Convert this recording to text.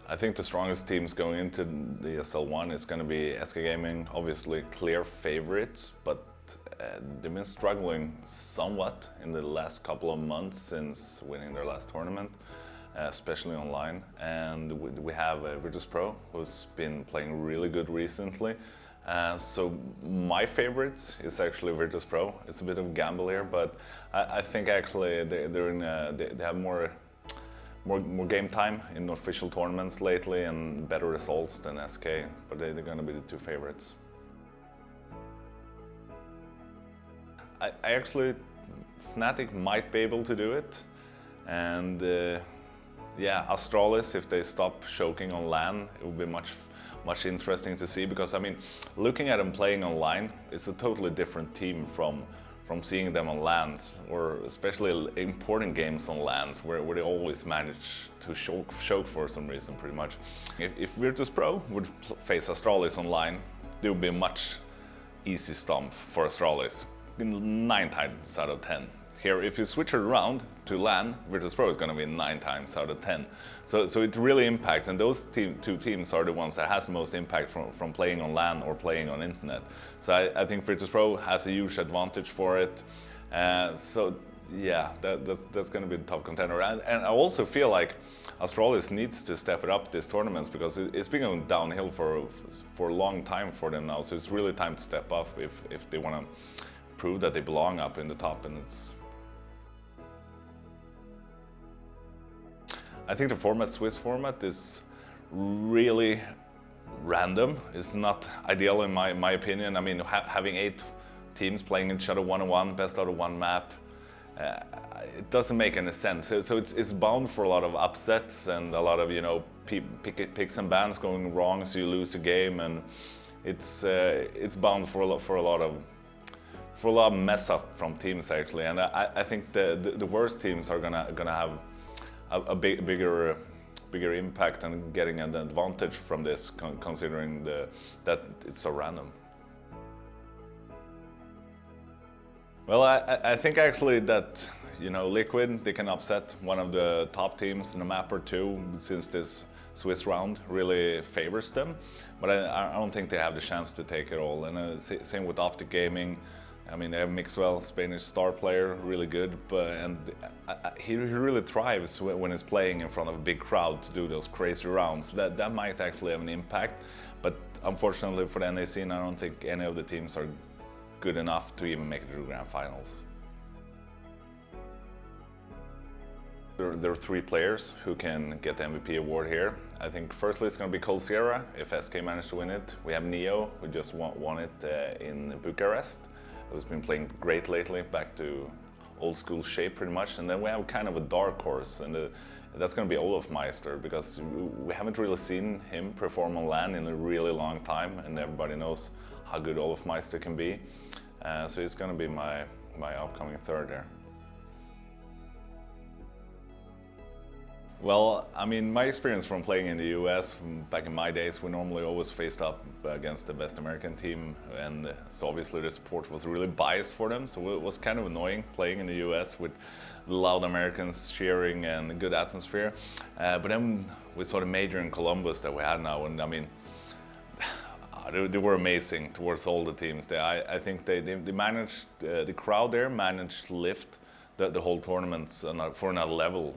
I think the strongest teams going into the ESL One is going to be SK Gaming, obviously clear favorites, but they've been struggling somewhat in the last couple of months since winning their last tournament, especially online. And we have Virtus.pro, who's been playing really good recently. So my favorites is actually Virtus.pro. It's a bit of a gamble here, but I think actually they have more game time in official tournaments lately and better results than SK, but they're going to be the two favorites. I actually, Fnatic might be able to do it, and yeah, Astralis, if they stop choking on LAN, it would be much interesting to see, because I mean, looking at them playing online, it's a totally different team from seeing them on LANs, or especially important games on LANs, where they always manage to choke for some reason, pretty much. If Virtus.pro would face Astralis online, it would be a much easy stomp for Astralis, 9 times out of 10. Here, if you switch it around to LAN, Virtus.pro is going to be 9 times out of 10. So it really impacts, and those two teams are the ones that has the most impact from playing on LAN or playing on internet. So I think Virtus.pro has a huge advantage for it. So yeah, that's going to be the top contender. And I also feel like Astralis needs to step it up these tournaments, because it's been going downhill for a long time for them now. So it's really time to step up if they want to prove that they belong up in the top. And I think the Swiss format is really random. It's not ideal in my opinion. I mean, having 8 teams playing each other one-on-one, best out of one map, it doesn't make any sense. So it's bound for a lot of upsets and a lot of, you know, picks and bans going wrong, so you lose a game, and it's bound for a lot of mess up from teams actually. And I think the worst teams are gonna have a bigger impact and getting an advantage from this, considering that it's so random. Well, I think actually that, you know, Liquid, they can upset one of the top teams in a map or two, since this Swiss round really favors them. But I don't think they have the chance to take it all. And same with Optic Gaming. I mean, they have Mixwell, Spanish star player, really good, and he really thrives when he's playing in front of a big crowd to do those crazy rounds. That might actually have an impact, but unfortunately for the NA scene, I don't think any of the teams are good enough to even make it to the grand finals. There are 3 players who can get the MVP award here. I think firstly it's going to be coldzera, if SK managed to win it. We have Neo, who just won it in Bucharest, who's been playing great lately, back to old school shape pretty much. And then we have kind of a dark horse, and that's going to be olofmeister, because we haven't really seen him perform on LAN in a really long time, and everybody knows how good olofmeister can be. So he's going to be my upcoming third there. Well, I mean, my experience from playing in the US, back in my days, we normally always faced up against the best American team, and so obviously the support was really biased for them, so it was kind of annoying playing in the US with loud Americans cheering and a good atmosphere. But then we saw the major in Columbus that we had now, and I mean, they were amazing towards all the teams there. I think they managed, the crowd there managed to lift the whole tournament for another level